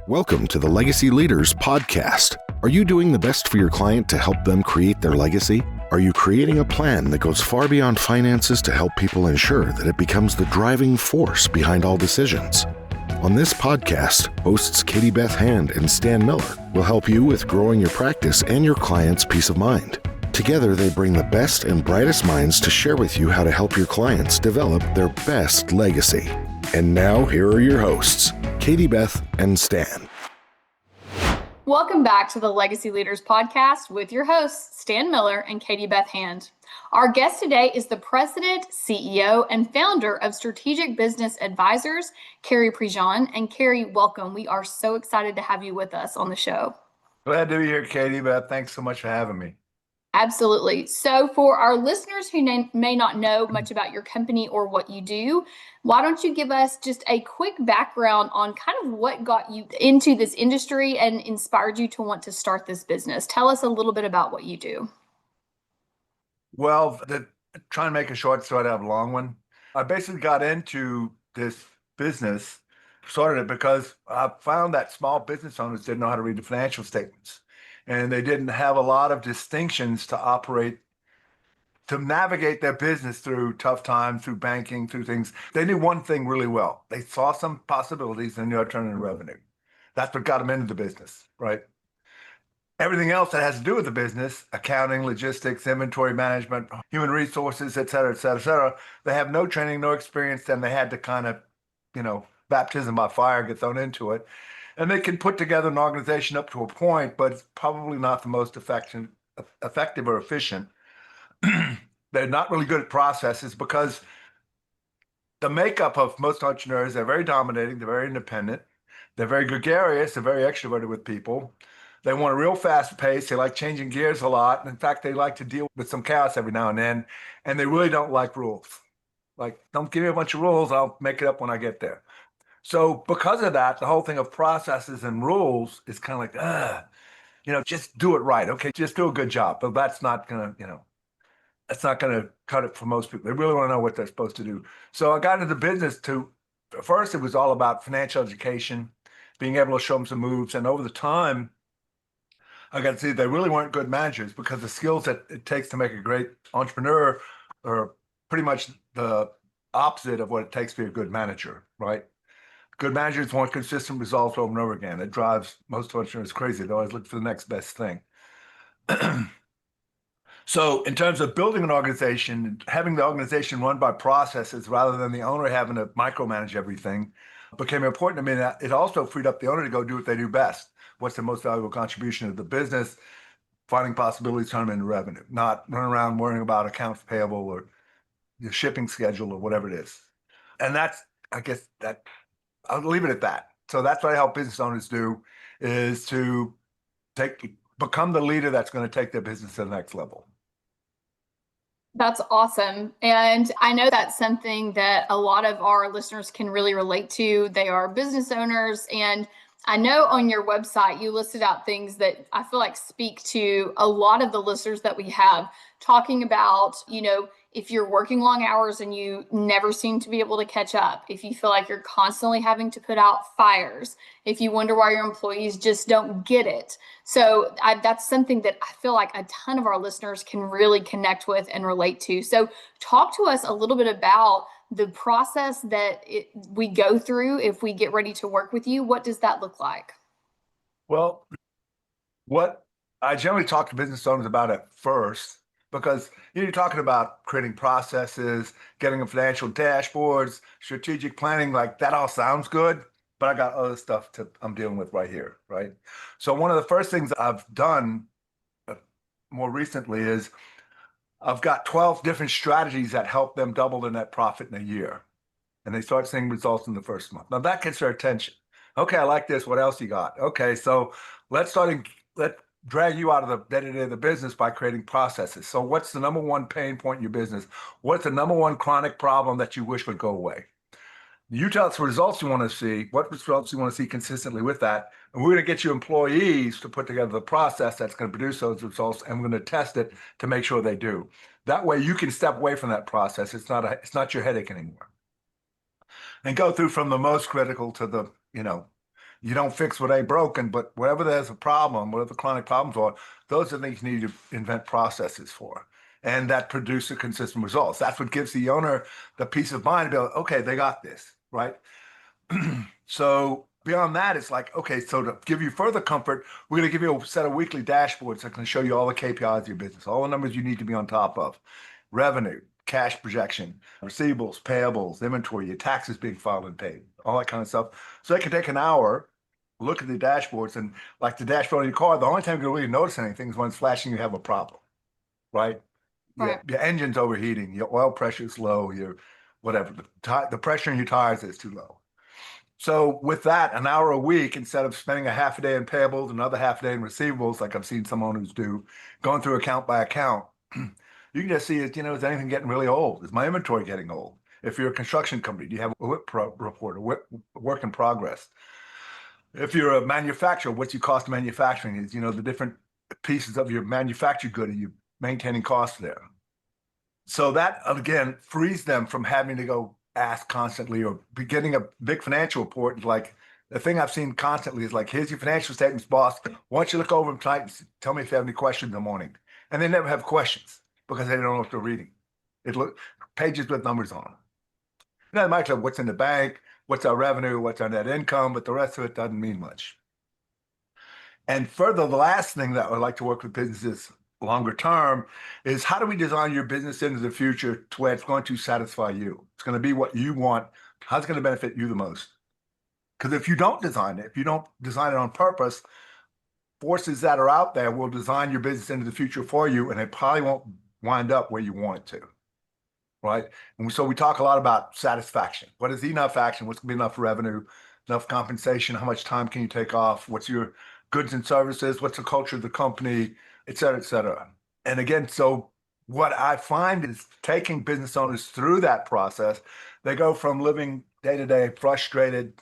Welcome to the Legacy Leaders Podcast. Are you doing the best for your client to help them create their legacy? Are you creating a plan that goes far beyond finances to help people ensure that it becomes the driving force behind all decisions? On this podcast, hosts Katie Beth Hand and Stan Miller will help you with growing your practice and your clients' peace of mind. Together, they bring the best and brightest minds to share with you how to help your clients develop their best legacy. And now, here are your hosts, Katie Beth and Stan. Welcome back to the Legacy Leaders Podcast with your hosts, Stan Miller and Katie Beth Hand. Our guest today is the President, CEO, and founder of Strategic Business Advisors, Cary Prejean. And Cary, welcome. We are so excited to have you with us on the show. Glad to be here, Katie Beth. Thanks so much for having me. Absolutely. So for our listeners who may not know much about your company or what you do, why don't you give us just a quick background on kind of what got you into this industry and inspired you to want to start this business? Tell us a little bit about what you do. Well, trying to make a short story out of a long one. I basically got into this business, started it because I found that small business owners didn't know how to read the financial statements. And they didn't have a lot of distinctions to navigate their business through tough times, through banking, through things. They knew one thing really well. They saw some possibilities and knew how to turn it into revenue. That's what got them into the business, right? Everything else that has to do with the business, accounting, logistics, inventory management, human resources, et cetera, they have no training, no experience, then they had to kind of, baptism by fire, get thrown into it. And they can put together an organization up to a point, but it's probably not the most effective or efficient. They're not really good at processes because the makeup of most entrepreneurs, they're very dominating, they're very independent, they're very gregarious, they're very extroverted with people. They want a real fast pace. They like changing gears a lot. And in fact, they like to deal with some chaos every now and then. And they really don't like rules. Like, don't give me a bunch of rules. I'll make it up when I get there. So because of that, the whole thing of processes and rules is kind of like, just do it right. Okay, just do a good job. But that's not going to, that's not going to cut it for most people. They really want to know what they're supposed to do. So I got into the business first, it was all about financial education, being able to show them some moves. And over the time, I got to see they really weren't good managers because the skills that it takes to make a great entrepreneur are pretty much the opposite of what it takes to be a good manager, right? Good managers want consistent results over and over again. It drives most entrepreneurs crazy. They always look for the next best thing. So in terms of building an organization, having the organization run by processes rather than the owner having to micromanage everything became important to me. That it also freed up the owner to go do what they do best. What's the most valuable contribution to the business? Finding possibilities, turn them into revenue, not running around worrying about accounts payable or your shipping schedule or whatever it is. And that's, I guess, that I'll leave it at that. So that's what I help business owners do, is to become the leader that's going to take their business to the next level. That's awesome. And I know that's something that a lot of our listeners can really relate to. They are business owners. And I know on your website, you listed out things that I feel like speak to a lot of the listeners that we have, talking about, if you're working long hours and you never seem to be able to catch up, if you feel like you're constantly having to put out fires, if you wonder why your employees just don't get it. So that's something that I feel like a ton of our listeners can really connect with and relate to. So talk to us a little bit about the process that we go through if we get ready to work with you. What does that look like? Well, what I generally talk to business owners about at first, because you're talking about creating processes, getting them financial dashboards, strategic planning, like that all sounds good, but I got other stuff I'm dealing with right here, right? So one of the first things I've done more recently is I've got 12 different strategies that help them double their net profit in a year. And they start seeing results in the first month. Now that gets their attention. Okay, I like this. What else you got? Okay, so let's drag you out of the day-to-day of the business by creating processes. So what's the number one pain point in your business? What's the number one chronic problem that you wish would go away? You tell us what results you want to see, what results you want to see consistently with that. And we're going to get you employees to put together the process that's going to produce those results, and we're going to test it to make sure they do. That way you can step away from that process. It's not your headache anymore. And go through from the most critical to the, You don't fix what ain't broken, but wherever there's a problem, whatever the chronic problems are, those are things you need to invent processes for. And that produce consistent results. That's what gives the owner the peace of mind to be like, okay, they got this, right? So beyond that, it's like, okay, so to give you further comfort, we're going to give you a set of weekly dashboards that can show you all the KPIs of your business, all the numbers you need to be on top of: revenue, cash projection, receivables, payables, inventory, your taxes being filed and paid, all that kind of stuff. So they can take an hour, look at the dashboards, and like the dashboard in your car, the only time you can really notice anything is when it's flashing you have a problem, right? Right. Your engine's overheating, your oil pressure is low, your whatever, the pressure in your tires is too low. So with that, an hour a week, instead of spending a half a day in payables, another half a day in receivables, like I've seen some owners do, going through account by account, you can just see, is anything getting really old? Is my inventory getting old? If you're a construction company, do you have a WIP report, a work in progress? If you're a manufacturer, what's your cost of manufacturing? Is, the different pieces of your manufactured good, are you maintaining costs there? So that, again, frees them from having to go ask constantly or be getting a big financial report. Like, the thing I've seen constantly is like, here's your financial statements, boss. Why don't you look over them tonight and tell me if you have any questions in the morning? And they never have questions because they don't know what they're reading. It look pages with numbers on them. It might have what's in the bank, what's our revenue, what's our net income, but the rest of it doesn't mean much. And further, the last thing that I would like to work with businesses longer term is, how do we design your business into the future to where it's going to satisfy you? It's going to be what you want. How's it going to benefit you the most? Because if you don't design it on purpose, forces that are out there will design your business into the future for you, and it probably won't wind up where you want it to, right? And so we talk a lot about satisfaction. What is enough action? What's going to be enough revenue, enough compensation? How much time can you take off? What's your goods and services? What's the culture of the company, et cetera, et cetera. And again, so what I find is taking business owners through that process, they go from living day to day frustrated,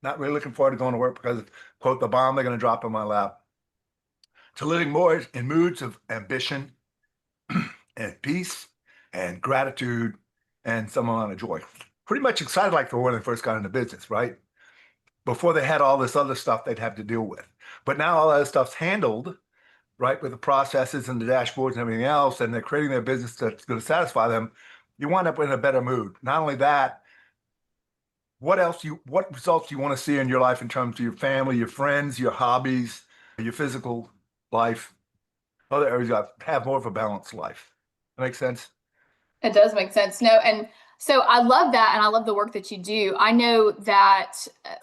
not really looking forward to going to work because, quote, the bomb they're going to drop in my lap, to living more in moods of ambition and peace and gratitude and some amount of joy. Pretty much excited like for when they first got into business, right? Before they had all this other stuff they'd have to deal with. But now all that stuff's handled, right, with the processes and the dashboards and everything else, and they're creating their business that's going to satisfy them. You wind up in a better mood. Not only that, what results do you want to see in your life in terms of your family, your friends, your hobbies, your physical life, other areas you have more of a balanced life? That makes sense? It does make sense. No, and so I love that. And I love the work that you do. I know that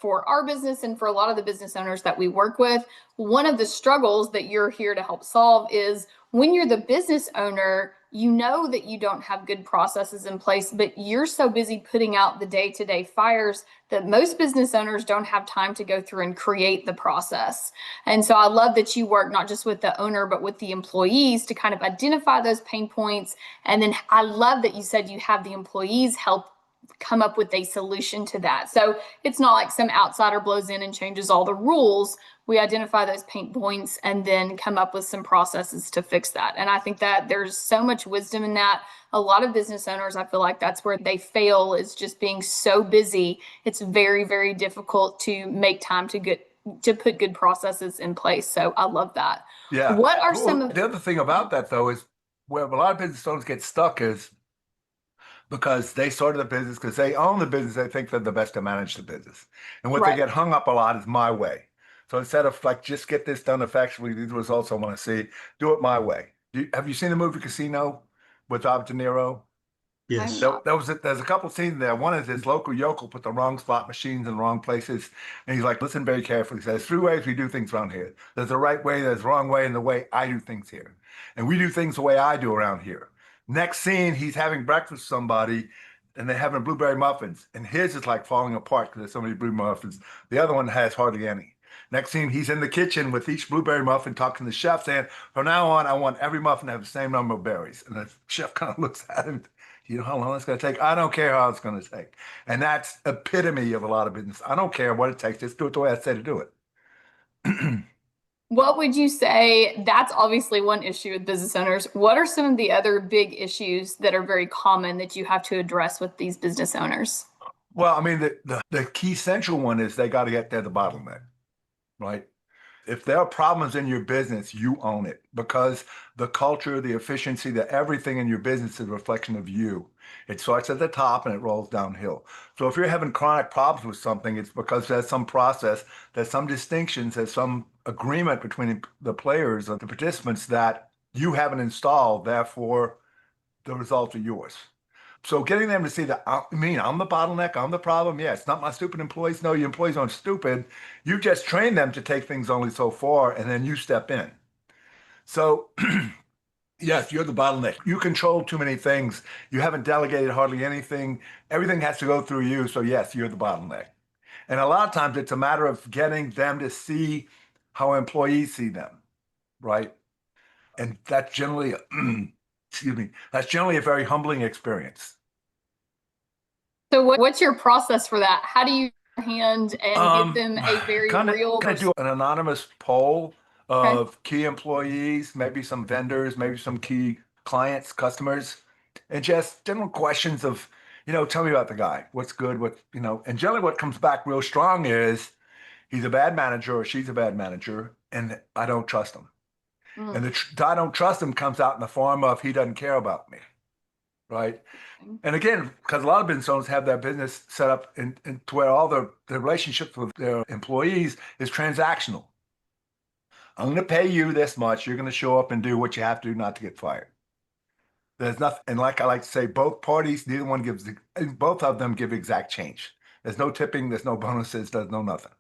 for our business and for a lot of the business owners that we work with, one of the struggles that you're here to help solve is when you're the business owner, you know that you don't have good processes in place, but you're so busy putting out the day-to-day fires that most business owners don't have time to go through and create the process. And so I love that you work not just with the owner, but with the employees to kind of identify those pain points. And then I love that you said you have the employees help come up with a solution to that. So it's not like some outsider blows in and changes all the rules. We identify those pain points and then come up with some processes to fix that. And I think that there's so much wisdom in that. A lot of business owners, I feel like that's where they fail, is just being so busy. It's very, very difficult to make time to put good processes in place. So I love that. Yeah. What are some of the other thing about that, though, is where a lot of business owners get stuck is because they started the business, because they own the business, they think they're the best to manage the business. And what they right? get hung up a lot is my way. So instead of like, just get this done effectively, these results I want to see, do it my way. Have you seen the movie Casino with Robert De Niro? Yes. There's a couple scenes there. One is this local yokel put the wrong slot machines in the wrong places. And he's like, listen very carefully. He says, 3 ways we do things around here. There's the right way, there's the wrong way, and the way I do things here. And we do things the way I do around here. Next scene, he's having breakfast with somebody and they're having blueberry muffins. And his is like falling apart because there's so many blueberry muffins. The other one has hardly any. Next scene, he's in the kitchen with each blueberry muffin talking to the chef saying, from now on, I want every muffin to have the same number of berries. And the chef kind of looks at him, you know how long it's going to take? I don't care how it's going to take. And that's epitome of a lot of business. I don't care what it takes. Just do it the way I say to do it. What would you say? That's obviously one issue with business owners. What are some of the other big issues that are very common that you have to address with these business owners? Well, I mean, the key central one is they got to get there, the bottleneck. right? If there are problems in your business, you own it, because the culture, the efficiency, the everything in your business is a reflection of you. It starts at the top and it rolls downhill. So if you're having chronic problems with something, it's because there's some process, there's some distinctions, there's some agreement between the players or the participants that you haven't installed. Therefore, the results are yours. So getting them to see that, I mean, I'm the bottleneck, I'm the problem. Yeah, it's not my stupid employees. No, your employees aren't stupid. You just train them to take things only so far, and then you step in. So yes, you're the bottleneck. You control too many things. You haven't delegated hardly anything. Everything has to go through you. So yes, you're the bottleneck. And a lot of times it's a matter of getting them to see how employees see them, right? And that's generally, excuse me, that's generally a very humbling experience. So what's your process for that? How do you hand and give them a very kind real of do an anonymous poll Okay. of key employees, maybe some vendors, maybe some key clients, customers, and just general questions of, tell me about the guy. What's good? And generally what comes back real strong is he's a bad manager or she's a bad manager, and I don't trust him. And I don't trust him comes out in the form of he doesn't care about me, right? And again, because a lot of business owners have their business set up to where all their relationships with their employees is transactional. I'm going to pay you this much. You're going to show up and do what you have to do not to get fired. There's nothing, and like I like to say, both parties, both of them give exact change. There's no tipping, there's no bonuses, there's no nothing.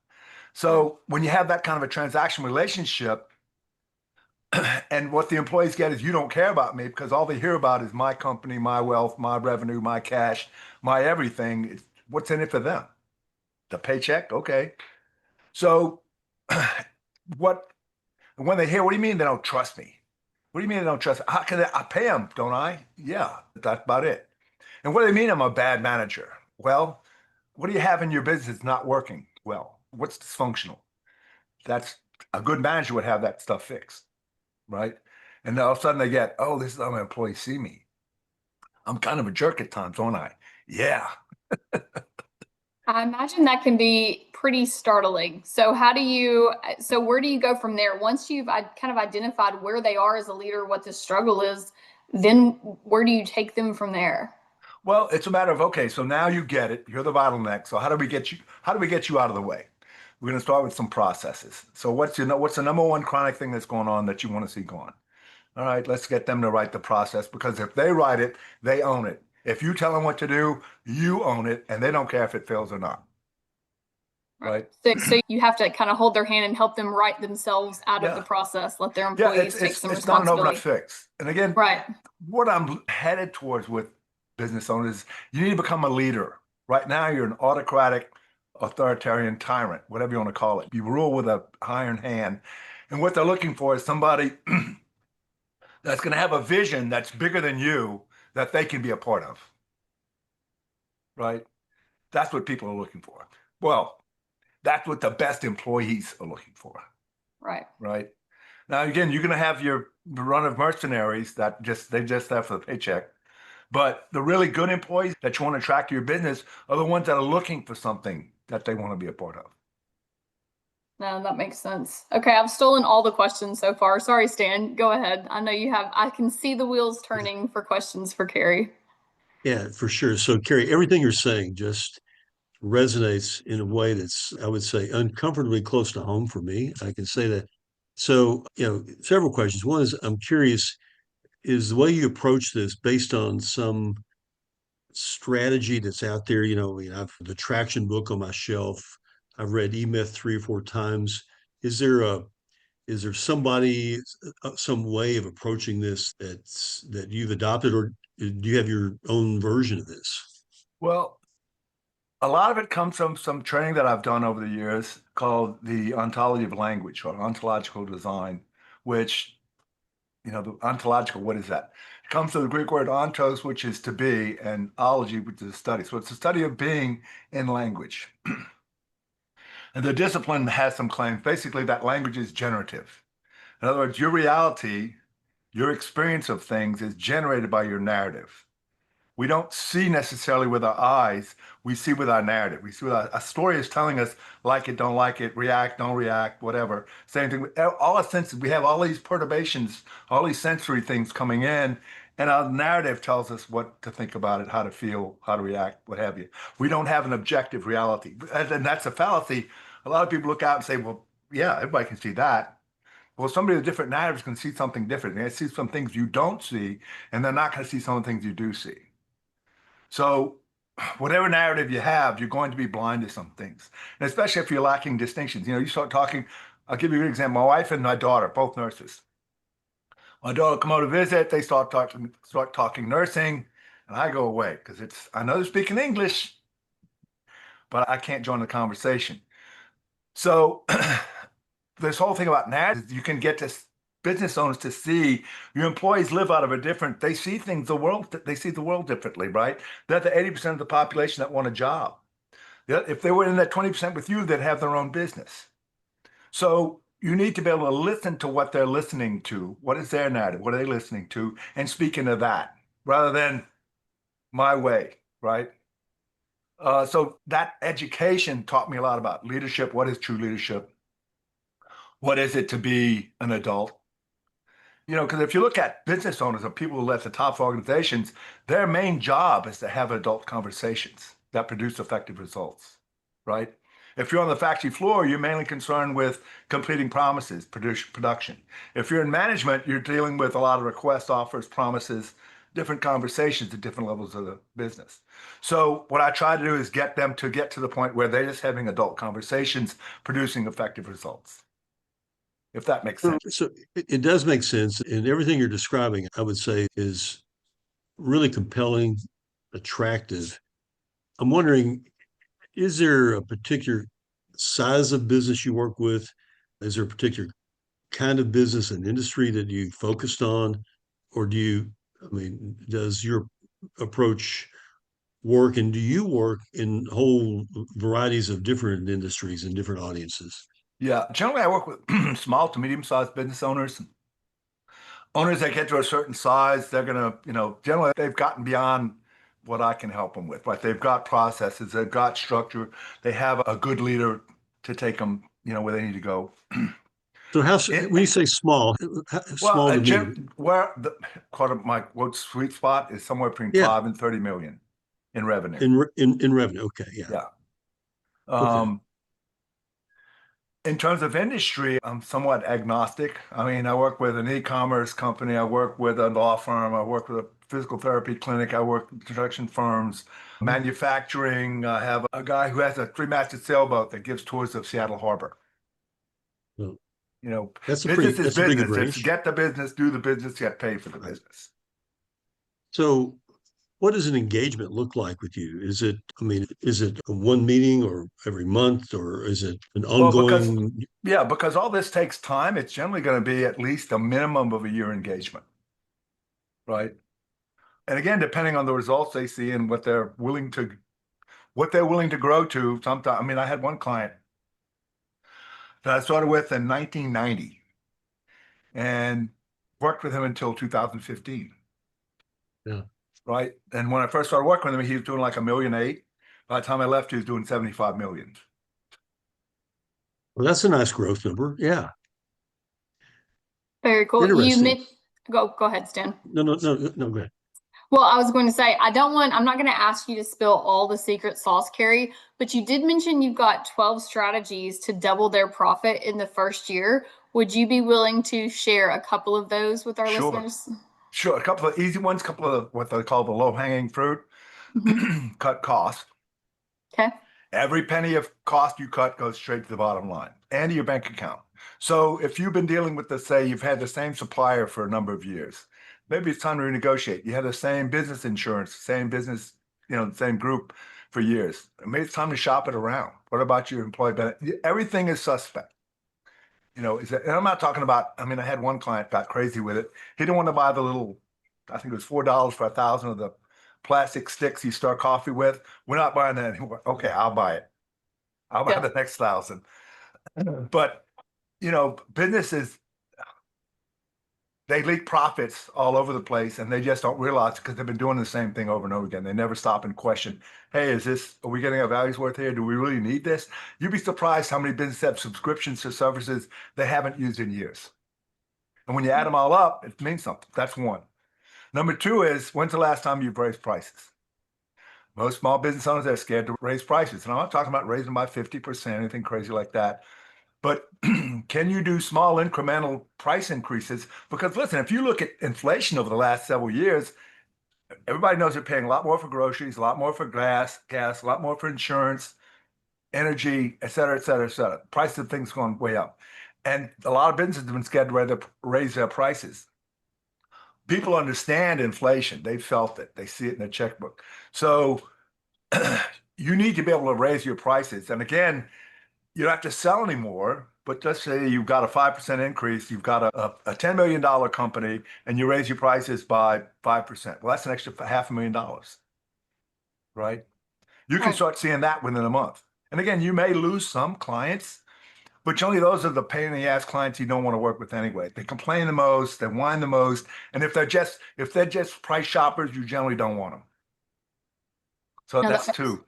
So when you have that kind of a transaction relationship, and what the employees get is you don't care about me, because all they hear about is my company, my wealth, my revenue, my cash, my everything. What's in it for them? The paycheck? Okay. So when they hear, what do you mean they don't trust me? What do you mean they don't trust me? How can I pay them, don't I? Yeah, that's about it. And what do they mean I'm a bad manager? Well, what do you have in your business not working well? What's dysfunctional? That's a good manager would have that stuff fixed, right? And then all of a sudden they get, oh, this is how my employees see me. I'm kind of a jerk at times, aren't I? Yeah. I imagine that can be pretty startling. So where do you go from there? Once you've kind of identified where they are as a leader, what the struggle is, then where do you take them from there? Well, it's a matter of, okay, so now you get it. You're the bottleneck. So how do we get you out of the way? We're going to start with some processes. So what's the number one chronic thing that's going on that you want to see gone? All right, let's get them to write the process, because if they write it, they own it. If you tell them what to do, you own it, and they don't care if it fails or not. Right. So you have to kind of hold their hand and help them write themselves out of the process. Let their employees take some it's not an overnight responsibility. fix. And again, Right. what I'm headed towards with business owners, you need to become a leader. Right now, you're an autocratic, authoritarian tyrant, whatever you want to call it. You rule with an iron hand. And what they're looking for is somebody that's going to have a vision that's bigger than you, that they can be a part of. Right? That's what people are looking for. Well, that's what the best employees are looking for. Right. Right. Now, again, you're going to have your run of mercenaries that they're just there for the paycheck. But the really good employees that you want to attract to your business are the ones that are looking for something that they want to be a part of. No, that makes sense. Okay, I've stolen all the questions so far. Sorry, Stan. Go ahead. I know you have. I can see the wheels turning for questions for Cary. Yeah, for sure. So, Cary, everything you're saying just resonates in a way that's, I would say, uncomfortably close to home for me. I can say that. So, several questions. One is, I'm curious, is the way you approach this based on some strategy that's out there? I've the traction book on my shelf. I've read E-Myth 3 or 4 times. Is there a is there somebody, some way of approaching this that you've adopted, or do you have your own version of this? Well, a lot of it comes from some training that I've done over the years called the ontology of language, or ontological design, which, the ontological, what is that? It comes from the Greek word ontos, which is to be, and ology, which is a study. So it's a study of being in language. And the discipline has some claims, basically, that language is generative. In other words, your reality, your experience of things is generated by your narrative, We don't see necessarily with our eyes. We see with our narrative. We see with a story is telling us like it, don't like it, react, don't react, whatever. Same thing. All our senses, we have all these perturbations, all these sensory things coming in, and our narrative tells us what to think about it, how to feel, how to react, what have you. We don't have an objective reality. And that's a fallacy. A lot of people look out and say, well, yeah, everybody can see that. Well, somebody with different narratives can see something different. They see some things you don't see, and they're not going to see some of the things you do see. So whatever narrative you have, you're going to be blind to some things. And especially if you're lacking distinctions. You start talking, I'll give you an example. My wife and my daughter, both nurses. My daughter come out to visit, they start talking nursing, and I go away because I know they're speaking English, but I can't join the conversation. So this whole thing about narrative, you can get this business owners to see your employees live out of they see they see the world differently, right? They're the 80% of the population that want a job. If they were in that 20% with you, they'd have their own business. So you need to be able to listen to what they're listening to. What is their narrative? What are they listening to? And speak into that rather than my way, right? So that education taught me a lot about leadership. What is true leadership? What is it to be an adult? Because if you look at business owners or people who left the top organizations, their main job is to have adult conversations that produce effective results, right? If you're on the factory floor, you're mainly concerned with completing promises, production. If you're in management, you're dealing with a lot of requests, offers, promises, different conversations at different levels of the business. So what I try to do is get them to get to the point where they're just having adult conversations, producing effective results. If that makes sense. So it does make sense. And everything you're describing, I would say, is really compelling, attractive. I'm wondering, is there a particular size of business you work with? Is there a particular kind of business and industry that you focused on? Or does your approach work, and do you work in whole varieties of different industries and different audiences? Yeah, generally I work with small to medium-sized business owners. Owners that get to a certain size, they're gonna, generally they've gotten beyond what I can help them with. Like they've got processes, they've got structure, they have a good leader to take them, where they need to go. So when you say small Well, to medium? my sweet spot is somewhere between Yeah, 5 and 30 million in revenue. in revenue. Okay, yeah. Yeah. Okay. In terms of industry, I'm somewhat agnostic. I mean, I work with an e-commerce company, I work with a law firm, I work with a physical therapy clinic, I work with construction firms, manufacturing. I have a guy who has a three-masted sailboat that gives tours of Seattle Harbor. Well, Business is that's a pretty good business. It's range. get the business, do the business, get paid for the business. So what does an engagement look like with you? Is it one meeting or every month, or is it an Well, ongoing? because all this takes time, it's generally going to be at least a minimum of a year engagement, right? And again, depending on the results they see and what they're willing to grow to. Sometimes, I mean, I had one client that I started with in 1990 and worked with him until 2015. Yeah. Right. And when I first started working with him, he was doing like $1.8 million. By the time I left, he was doing 75 million. Well, that's a nice growth number. Yeah. Very cool. Interesting. Go ahead, Stan. No, go ahead. Well, I was going to say, I'm not going to ask you to spill all the secret sauce, Cary, but you did mention you've got 12 strategies to double their profit in the first year. Would you be willing to share a couple of those with our listeners? Sure. A couple of easy ones, a couple of what they call the low-hanging fruit. Mm-hmm. Cut costs. Okay. Every penny of cost you cut goes straight to the bottom line and to your bank account. So if you've been dealing with say you've had the same supplier for a number of years, maybe it's time to renegotiate. You have the same business insurance, same business, the same group for years. Maybe it's time to shop it around. What about your employee benefit? Everything is suspect. And I'm not talking about, I had one client got crazy with it. He didn't want to buy the little, I think it was $4 for 1,000 of the plastic sticks you start coffee with. We're not buying that anymore. Okay, I'll buy it. I'll buy the next 1,000. But, businesses, they leak profits all over the place and they just don't realize because they've been doing the same thing over and over again. They never stop and question, hey, are we getting our values worth here? Do we really need this? You'd be surprised how many businesses have subscriptions to services they haven't used in years. And when you add them all up, it means something. That's one. Number two is, when's the last time you've raised prices? Most small business owners are scared to raise prices. And I'm not talking about raising by 50%, anything crazy like that. But can you do small incremental price increases? Because listen, if you look at inflation over the last several years, everybody knows they're paying a lot more for groceries, a lot more for gas, a lot more for insurance, energy, et cetera, et cetera, et cetera. Price of things going way up. And a lot of businesses have been scared to raise their prices. People understand inflation. They felt it. They see it in their checkbook. So you need to be able to raise your prices. And again, you don't have to sell anymore, but let's say you've got a 5% increase, you've got a $10 million company, and you raise your prices by 5%. Well, that's an extra $500,000, right? You can start seeing that within a month. And again, you may lose some clients, but generally those are the pain in the ass clients you don't want to work with anyway. They complain the most, they whine the most, and if they're just price shoppers, you generally don't want them. So that's two.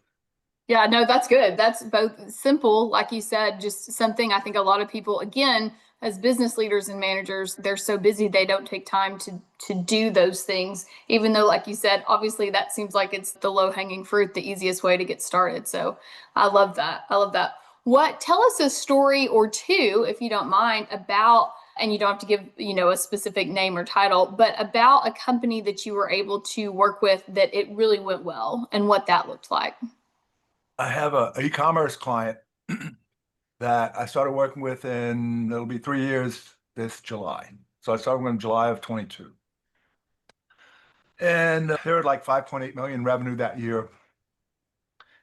Yeah, no, that's good. That's both simple, like you said, just something I think a lot of people, again, as business leaders and managers, they're so busy they don't take time to do those things, even though, like you said, obviously that seems like it's the low-hanging fruit, the easiest way to get started. So I love that. I love that. Tell us a story or two, if you don't mind, about, and you don't have to give, a specific name or title, but about a company that you were able to work with that it really went well and what that looked like. I have an e-commerce client that I started working with it'll be 3 years this July. So I started with them in July of 22. And they were like 5.8 million revenue that year.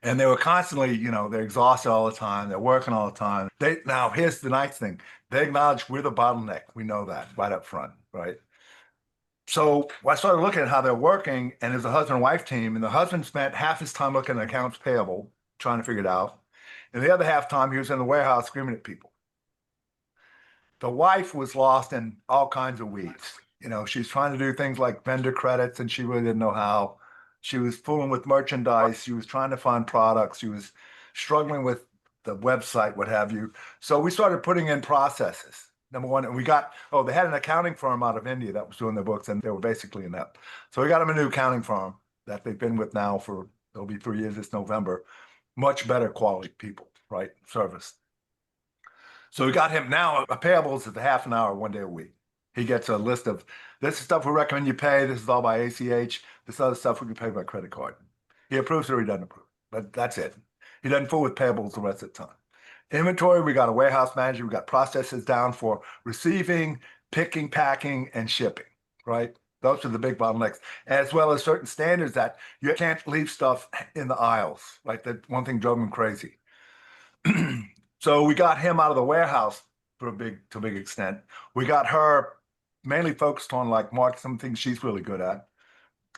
And they were constantly, they're exhausted all the time. They're working all the time. Now, here's the nice thing. They acknowledge we're the bottleneck. We know that right up front, right? So I started looking at how they're working, and there's a husband and wife team, and the husband spent half his time looking at accounts payable, trying to figure it out. And the other half time he was in the warehouse screaming at people. The wife was lost in all kinds of weeds. She's trying to do things like vendor credits, and she really didn't know how. She was fooling with merchandise. She was trying to find products. She was struggling with the website, what have you. So we started putting in processes. Number one, and they had an accounting firm out of India that was doing their books, and they were basically inept. So we got them a new accounting firm that they've been with now it'll be 3 years this November. Much better quality people, right? Service. So we got him now. Payables is a half an hour, 1 day a week. He gets a list of this is stuff we recommend you pay. This is all by ACH. This other stuff we can pay by credit card. He approves or he doesn't approve, but that's it. He doesn't fool with payables the rest of the time. Inventory, we got a warehouse manager. We got processes down for receiving, picking, packing, and shipping, right? Those are the big bottlenecks, as well as certain standards that you can't leave stuff in the aisles. Like that one thing drove him crazy. So we got him out of the warehouse to a big extent. We got her mainly focused on like some things she's really good at,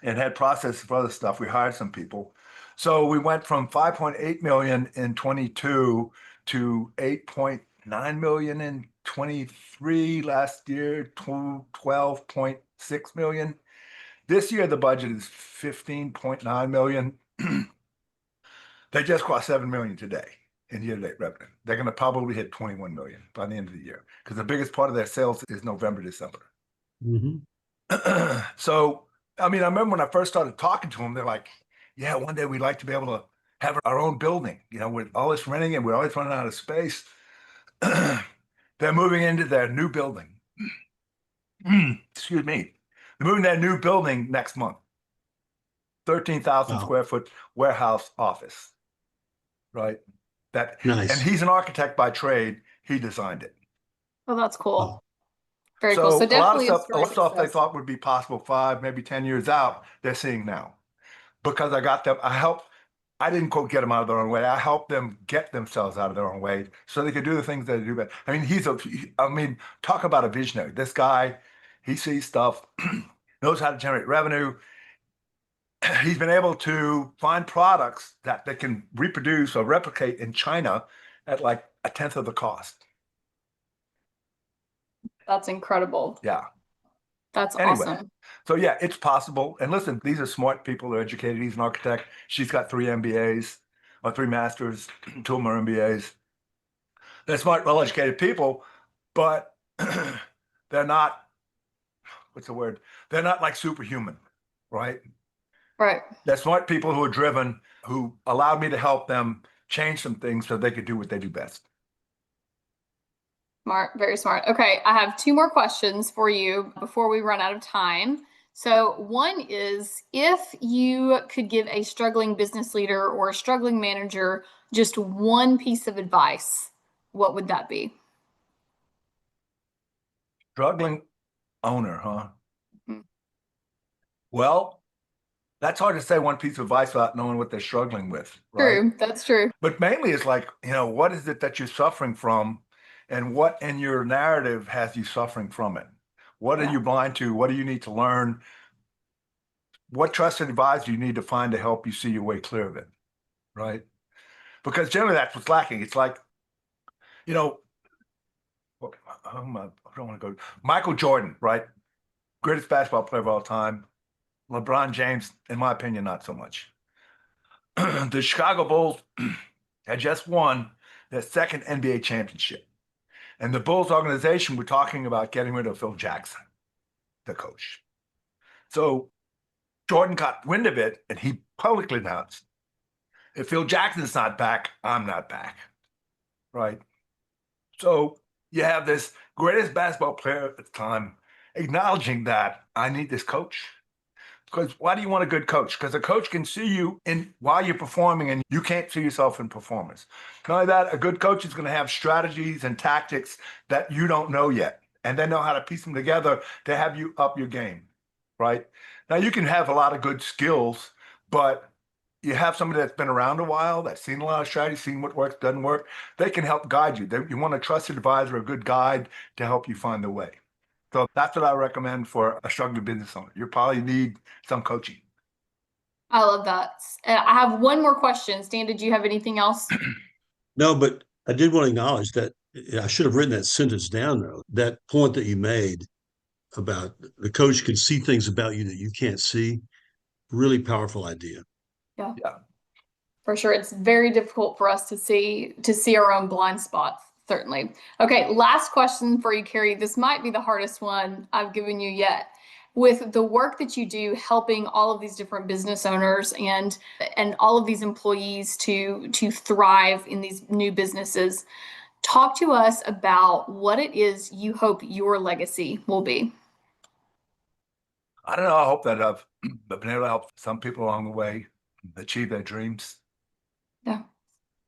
and had processes for other stuff. We hired some people. So we went from 5.8 million in 22 to 8.9 million in 23. Last year, 12.6 million. This year, the budget is 15.9 million. They just crossed 7 million today in year-to-date revenue. They're going to probably hit 21 million by the end of the year because the biggest part of their sales is November, December. Mm-hmm. So, I remember when I first started talking to them, they're like, yeah, one day we'd like to be able to have our own building, with all this renting and we're always running out of space. They're moving into their new building. Excuse me. They're moving their new building next month. 13,000 square foot warehouse office, right? Nice. And he's an architect by trade. He designed it. Oh, that's cool. Very cool. So definitely a lot of stuff they thought would be possible 5, maybe 10 years out, they're seeing now. Because I got them, I didn't quote get them out of their own way. I helped them get themselves out of their own way so they could do the things that they do better. Talk about a visionary. This guy, he sees stuff, knows how to generate revenue. He's been able to find products that they can reproduce or replicate in China at like a tenth of the cost. That's incredible. Yeah. That's Anyway, awesome. so yeah, it's possible. And listen, these are smart people. They're educated. He's an architect. She's got 3 MBAs or 3 masters, 2 of them are MBAs. They're smart, well-educated people, but they're not, what's the word? They're not like superhuman, right? Right. They're smart people who are driven, who allowed me to help them change some things so they could do what they do best. Smart, very smart. Okay, I have 2 more questions for you before we run out of time. So, one is if you could give a struggling business leader or a struggling manager just one piece of advice, what would that be? Struggling owner, huh? Mhm. Well, that's hard to say one piece of advice without knowing what they're struggling with, right? True, that's true. But mainly it's like, what is it that you're suffering from and what in your narrative has you suffering from it? What are Yeah. you blind to? What do you need to learn? What trusted advisor you need to find to help you see your way clear of it, right? Because generally that's what's lacking. It's like, you know, I don't want to go. Michael Jordan, right? Greatest basketball player of all time. LeBron James, in my opinion, not so much. The Chicago Bulls had just won their second NBA championship. And the Bulls organization were talking about getting rid of Phil Jackson, the coach. So Jordan got wind of it and he publicly announced, if Phil Jackson's not back, I'm not back. Right. So you have this greatest basketball player at the time acknowledging that I need this coach. Because why do you want a good coach? Because a coach can see you in while you're performing and you can't see yourself in performance. Not only that, a good coach is going to have strategies and tactics that you don't know yet. And they know how to piece them together to have you up your game, right? Now you can have a lot of good skills, but you have somebody that's been around a while, that's seen a lot of strategy, seen what works, doesn't work. They can help guide you. You want a trusted advisor, a good guide to help you find the way. So that's what I recommend for a struggling business owner. You probably need some coaching. I love that. I have one more question. Stan, did you have anything else? No, but I did want to acknowledge that I should have written that sentence down, though. That point that you made about the coach can see things about you that you can't see, really powerful idea. Yeah. Yeah. For sure. It's very difficult for us to see our own blind spots, certainly. Okay, last question for you, Cary. This might be the hardest one I've given you yet. With the work that you do helping all of these different business owners and all of these employees to thrive in these new businesses, talk to us about what it is you hope your legacy will be. I don't know. I hope that I've been able to help some people along the way achieve their dreams. Yeah.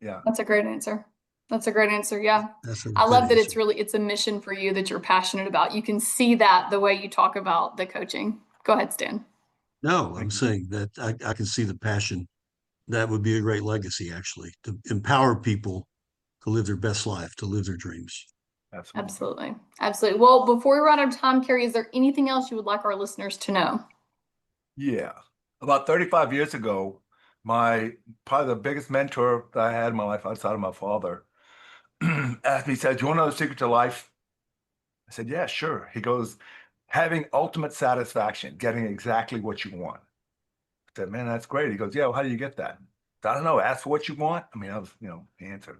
Yeah. That's a great answer. That's a great answer. Yeah. That's a I good love that answer. it's a mission for you that you're passionate about. You can see that the way you talk about the coaching. Go ahead, Stan. No, I'm Thank you. saying that I can see the passion. That would be a great legacy, actually, to empower people to live their best life, to live their dreams. Absolutely. Absolutely. Absolutely. Well, before we run out of time, Cary, is there anything else you would like our listeners to know? Yeah. About 35 years ago, probably the biggest mentor that I had in my life outside of my father asked me, he said, do you want to know the secret to life? I said, yeah, sure. He goes, having ultimate satisfaction, getting exactly what you want. I said, man, that's great. He goes, yeah, well, how do you get that? I don't know. Ask for what you want. I mean, I was, the answer.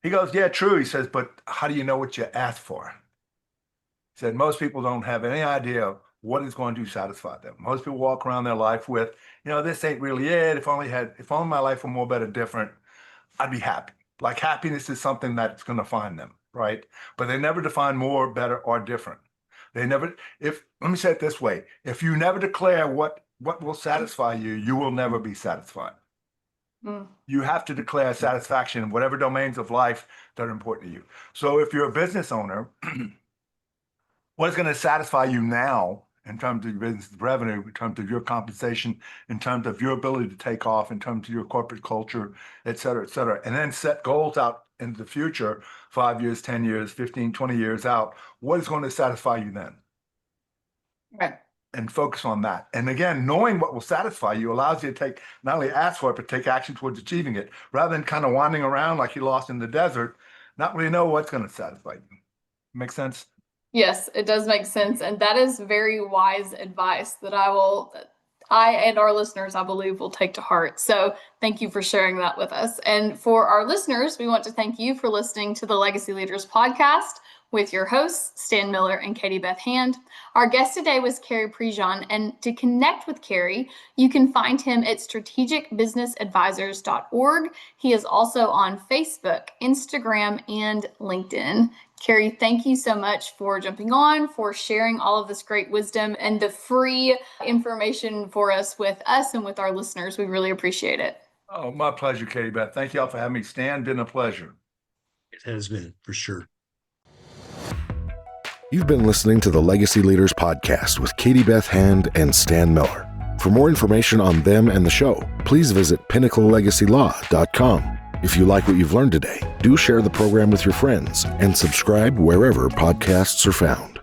He goes, yeah, true. He says, but how do you know what you asked for? He said, most people don't have any idea what is going to satisfy them. Most people walk around their life with, this ain't really it. If only my life were more better, different, I'd be happy. Like happiness is something that's going to find them, right? But they never define more, better, or different. Let me say it this way. If you never declare what will satisfy you, you will never be satisfied. Mm. You have to declare satisfaction in whatever domains of life that are important to you. So if you're a business owner, what is going to satisfy you now in terms of your business revenue, in terms of your compensation, in terms of your ability to take off, in terms of your corporate culture, et cetera, and then set goals out into the future, 5 years, 10 years, 15, 20 years out. What is going to satisfy you then? Right. And focus on that. And again, knowing what will satisfy you allows you to not only ask for it, but take action towards achieving it, rather than kind of wandering around like you're lost in the desert, not really know what's going to satisfy you. Make sense? Yes, it does make sense. And that is very wise advice that I and our listeners, I believe, will take to heart. So thank you for sharing that with us. And for our listeners, we want to thank you for listening to the Legacy Leaders podcast with your hosts, Stan Miller and Katie Beth Hand. Our guest today was Cary Prejean. And to connect with Cary, you can find him at strategicbusinessadvisors.org. He is also on Facebook, Instagram, and LinkedIn. Cary, thank you so much for jumping on, for sharing all of this great wisdom and the free information for us and with our listeners. We really appreciate it. Oh, my pleasure, Katie Beth. Thank you all for having me. Stan, been a pleasure. It has been, for sure. You've been listening to the Legacy Leaders podcast with Katie Beth Hand and Stan Miller. For more information on them and the show, please visit pinnaclelegacylaw.com. If you like what you've learned today, do share the program with your friends and subscribe wherever podcasts are found.